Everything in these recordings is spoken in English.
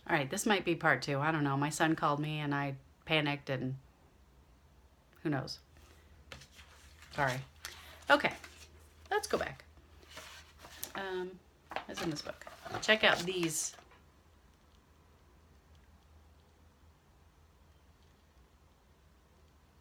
All right, this might be part 2. I don't know. My son called me and I panicked and who knows. Sorry. Okay, let's go back. What's in this book? Check out these.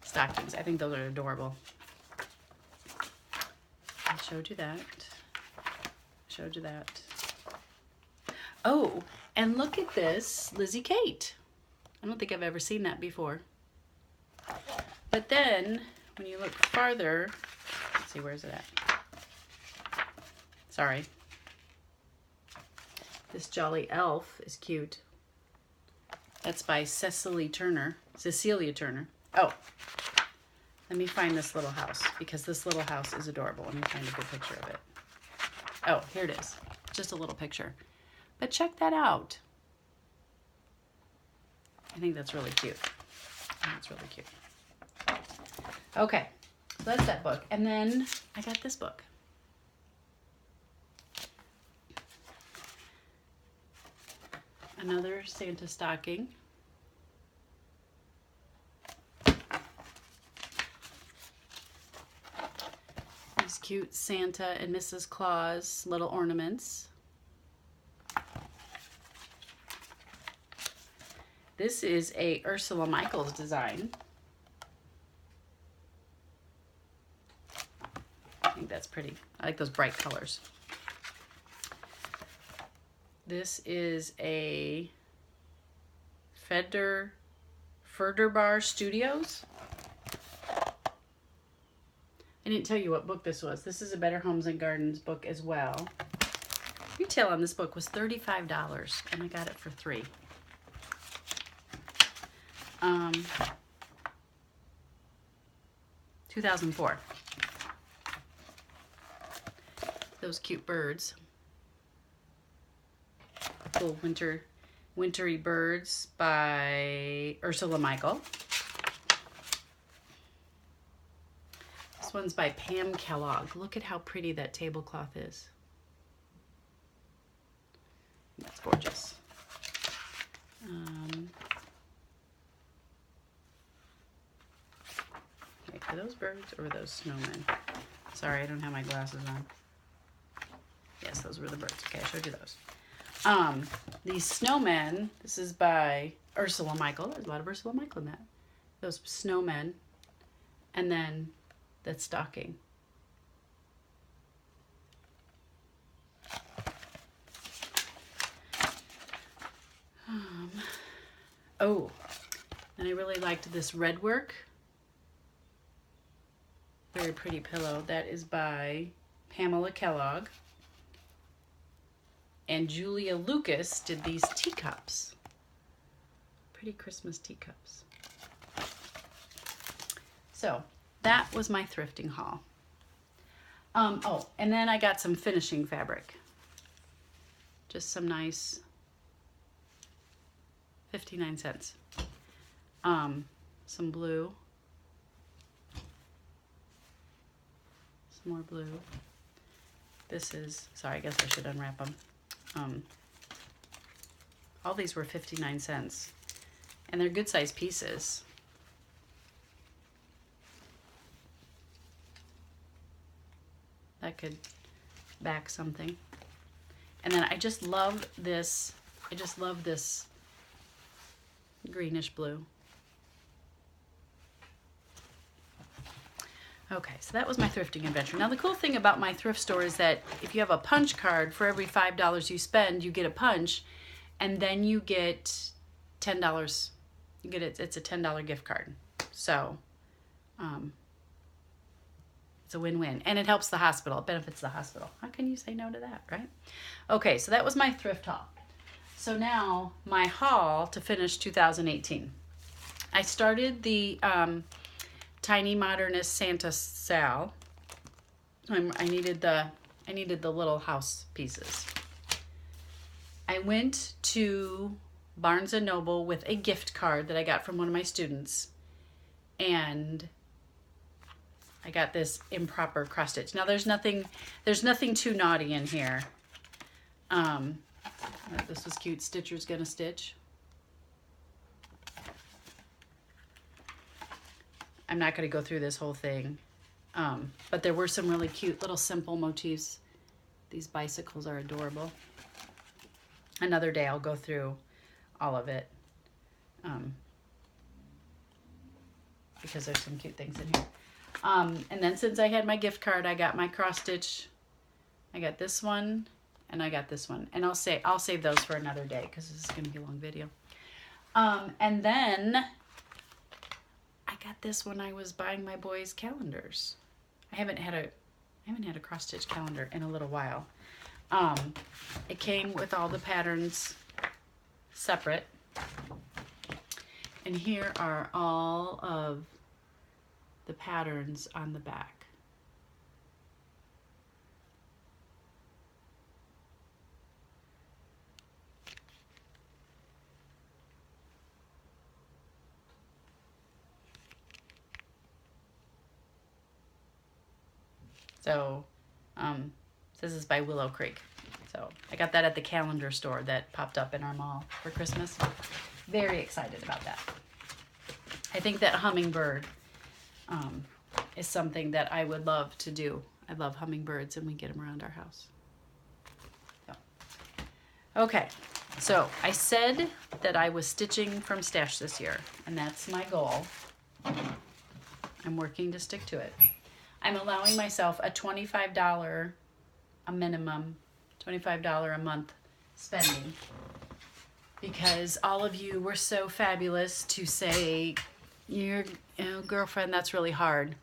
Stockings. I think those are adorable. I showed you that. Showed you that. Oh, and look at this Lizzie Kate. I don't think I've ever seen that before. But then, when you look farther, let's see, where's it at? Sorry. This Jolly Elf is cute. That's by Cecilia Turner. Oh, let me find this little house, because this little house is adorable. Let me find a good picture of it. Oh, here it is. Just a little picture. But check that out. I think that's really cute. That's really cute. Okay, so that's that book. And then I got this book. Another Santa stocking. These cute Santa and Mrs. Claus little ornaments. This is a Ursula Michaels design. I think that's pretty. I like those bright colors. This is a Federbar Studios. I didn't tell you what book this was. This is a Better Homes and Gardens book as well. Retail on this book was $35, and I got it for $3. 2004. Those cute birds. Little wintry birds by Ursula Michael. This one's by Pam Kellogg. Look at how pretty that tablecloth is. That's gorgeous. Wait, are those birds or are those snowmen? Sorry, I don't have my glasses on. Yes, those were the birds. Okay, I showed you those. These snowmen, this is by Ursula Michael. There's a lot of Ursula Michael in that. Those snowmen. And then that stocking. Oh, and I really liked this red work. Very pretty pillow. That is by Pamela Kellogg. And Julia Lucas did these teacups. Pretty Christmas teacups. So that was my thrifting haul. Oh, and then I got some finishing fabric. Just some nice 59 cents. Some blue. Some more blue. This is, sorry, I guess I should unwrap them. All these were 59 cents. And they're good sized pieces. That could back something. And then I just love this. I just love this greenish blue. Okay, so that was my thrifting adventure. Now the cool thing about my thrift store is that if you have a punch card, for every $5 you spend, you get a punch, and then you get $10. You get it's a $10 gift card. So it's a win-win, and it helps the hospital. It benefits the hospital. How can you say no to that, right? Okay, so that was my thrift haul. So now my haul to finish 2018. I started the Tiny Modernist Santa Sal. I needed the little house pieces. I went to Barnes & Noble with a gift card that I got from one of my students, and I got this improper cross stitch. Now there's nothing too naughty in here. I'm gonna This was cute. Stitcher's Gonna Stitch. I'm not going to go through this whole thing, but there were some really cute little simple motifs. These bicycles are adorable. Another day I'll go through all of it, because there's some cute things in here. And then since I had my gift card, I got my cross stitch. I got this one and I got this one, and I'll save those for another day because this is going to be a long video. And then I got this when I was buying my boys' calendars. I haven't had a cross stitch calendar in a little while. It came with all the patterns separate, and here are all of the patterns on the back. So this is by Willow Creek. So I got that at the calendar store that popped up in our mall for Christmas. Very excited about that. I think that hummingbird is something that I would love to do. I love hummingbirds, and we get them around our house. So. Okay, so I said that I was stitching from stash this year, and that's my goal. I'm working to stick to it. I'm allowing myself a $25 a minimum, $25 a month spending, because all of you were so fabulous to say, girlfriend, that's really hard.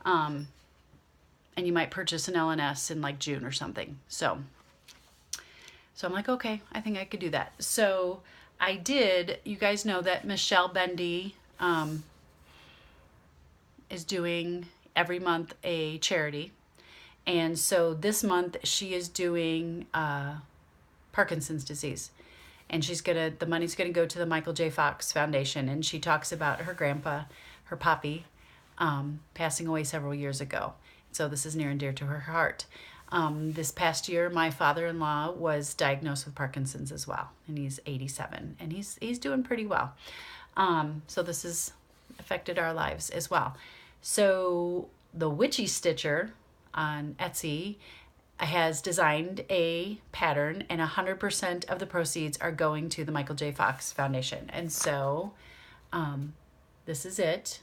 And you might purchase an LNS in like June or something. So I'm like, okay, I think I could do that. So I did. You guys know that Michelle Bendy is doing every month a charity, and so this month she is doing Parkinson's disease, and the money's gonna go to the Michael J. Fox Foundation, and she talks about her grandpa, her poppy, passing away several years ago. So this is near and dear to her heart. This past year, my father-in-law was diagnosed with Parkinson's as well, and he's 87, and he's doing pretty well. So this has affected our lives as well. So the Witchy Stitcher on Etsy has designed a pattern, and 100% of the proceeds are going to the Michael J. Fox Foundation. And so this is it.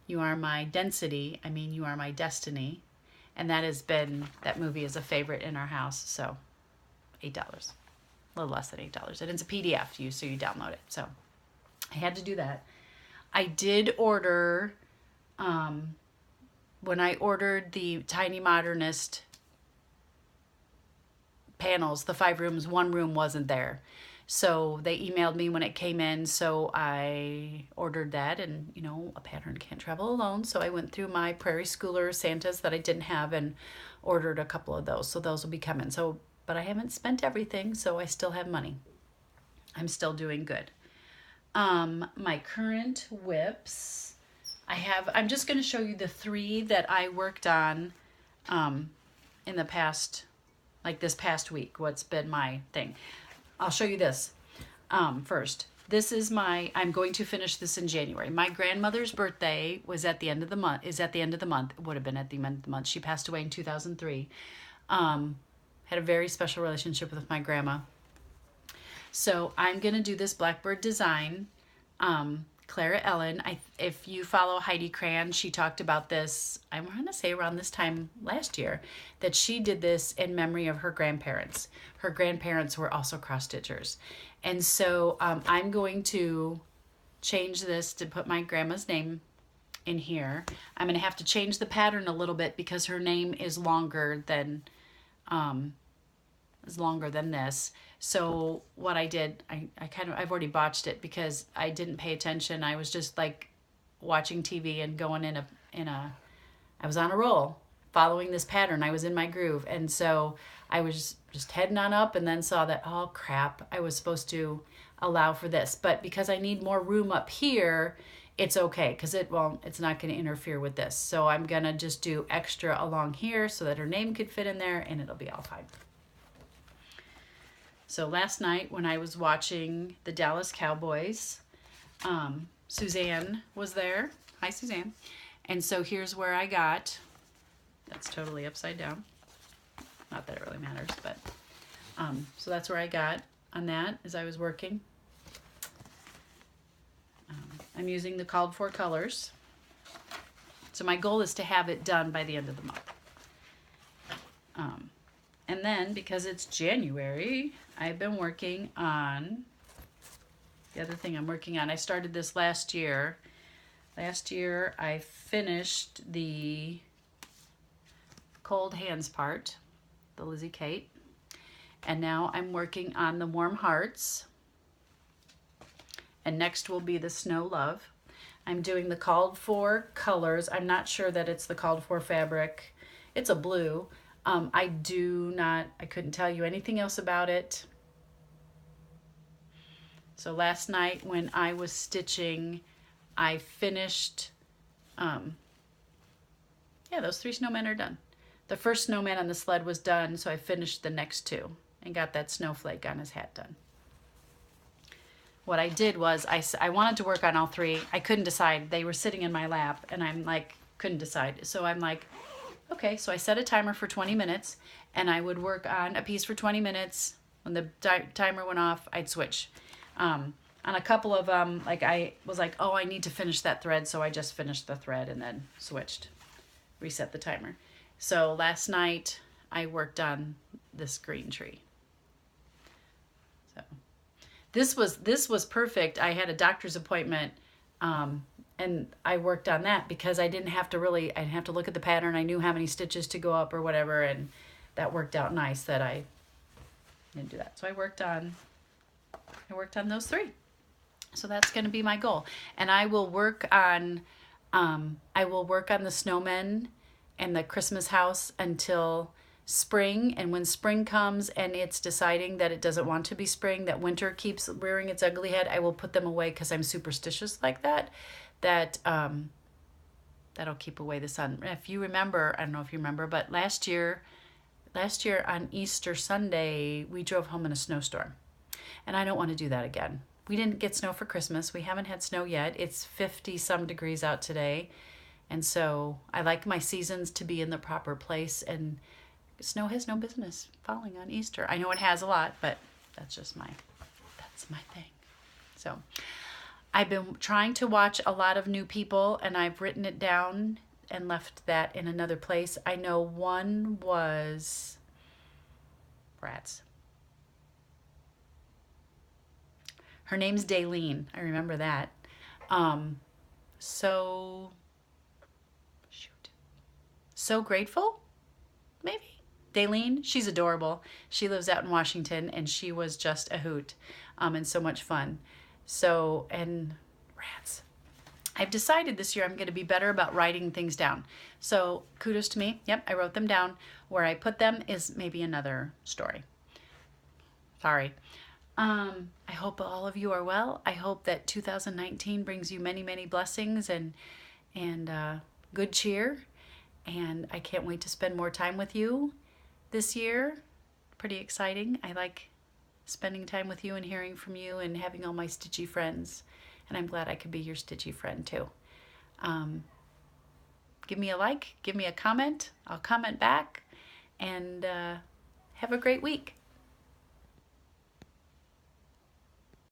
You Are My Density. I mean, You Are My Destiny. And that movie is a favorite in our house. So $8, a little less than $8. And it's a PDF, so you download it. So I had to do that. I did order, when I ordered the Tiny Modernist panels, the 5 rooms, 1 room wasn't there. So they emailed me when it came in, so I ordered that, and a pattern can't travel alone. So I went through my Prairie Schooler Santas that I didn't have and ordered a couple of those. So those will be coming. But I haven't spent everything, so I still have money. I'm still doing good. My current whips, I'm just going to show you the 3 that I worked on in the past, like this past week, what's been my thing. I'll show you this first. This is I'm going to finish this in January. My grandmother's birthday was at the end of the month, It would have been at the end of the month. She passed away in 2003. Had a very special relationship with my grandma. So I'm going to do this Blackbird design. Clara Ellen, if you follow Heidi Cran, she talked about this, I'm going to say around this time last year, that she did this in memory of her grandparents. Her grandparents were also cross-stitchers. And so I'm going to change this to put my grandma's name in here. I'm going to have to change the pattern a little bit because her name is longer than this. So what I did, I've already botched it because I didn't pay attention. I was just like watching TV and going I was on a roll following this pattern. I was in my groove. And so I was just heading on up, and then saw that, oh crap, I was supposed to allow for this. But because I need more room up here, it's okay, because it's not going to interfere with this. So I'm going to just do extra along here so that her name could fit in there, and it'll be all fine. So last night when I was watching the Dallas Cowboys, Suzanne was there. Hi, Suzanne. And so here's where I got, that's totally upside down. Not that it really matters, but so that's where I got on that as I was working. I'm using the called for colors. So my goal is to have it done by the end of the month. And then because it's January, I've been working on, the other thing I'm working on, I started this last year. Last year I finished the cold hands part, the Lizzie Kate. And now I'm working on the warm hearts. And next will be the snow love. I'm doing the called for colors. I'm not sure that it's the called for fabric. It's a blue. I couldn't tell you anything else about it. So last night when I was stitching, I finished, those 3 snowmen are done. The first snowman on the sled was done, so I finished the next 2 and got that snowflake on his hat done. What I did was I wanted to work on all 3. I couldn't decide. They were sitting in my lap and I'm like, couldn't decide. So I'm like, okay, so I set a timer for 20 minutes and I would work on a piece for 20 minutes. When the timer went off, I'd switch. On a couple of them, like I was like, oh, I need to finish that thread. So I just finished the thread and then switched, reset the timer. So last night I worked on this green tree. So this was perfect. I had a doctor's appointment, and I worked on that because I didn't have to look at the pattern. I knew how many stitches to go up or whatever, and that worked out nice that I didn't do that. So I worked on those 3. So that's going to be my goal. And I will work on the snowmen and the Christmas house until spring. And when spring comes and it's deciding that it doesn't want to be spring, that winter keeps rearing its ugly head, I will put them away because I'm superstitious like that. That'll keep away the sun. If you remember, I don't know if you remember, but last year on Easter Sunday, we drove home in a snowstorm. And I don't want to do that again. We didn't get snow for Christmas. We haven't had snow yet. It's 50 some degrees out today. And so I like my seasons to be in the proper place, and snow has no business falling on Easter. I know it has a lot, but that's my thing. So I've been trying to watch a lot of new people, and I've written it down and left that in another place. I know one was Rats. Her name's Daylene. I remember that. So grateful, maybe. Daylene, she's adorable. She lives out in Washington, and she was just a hoot, and so much fun. So, and Rats. I've decided this year I'm going to be better about writing things down. So kudos to me. Yep, I wrote them down. Where I put them is maybe another story. Sorry. I hope all of you are well. I hope that 2019 brings you many, many blessings and good cheer. And I can't wait to spend more time with you this year. Pretty exciting. I like spending time with you and hearing from you and having all my stitchy friends. And I'm glad I could be your stitchy friend too. Give me a like, give me a comment. I'll comment back. And have a great week.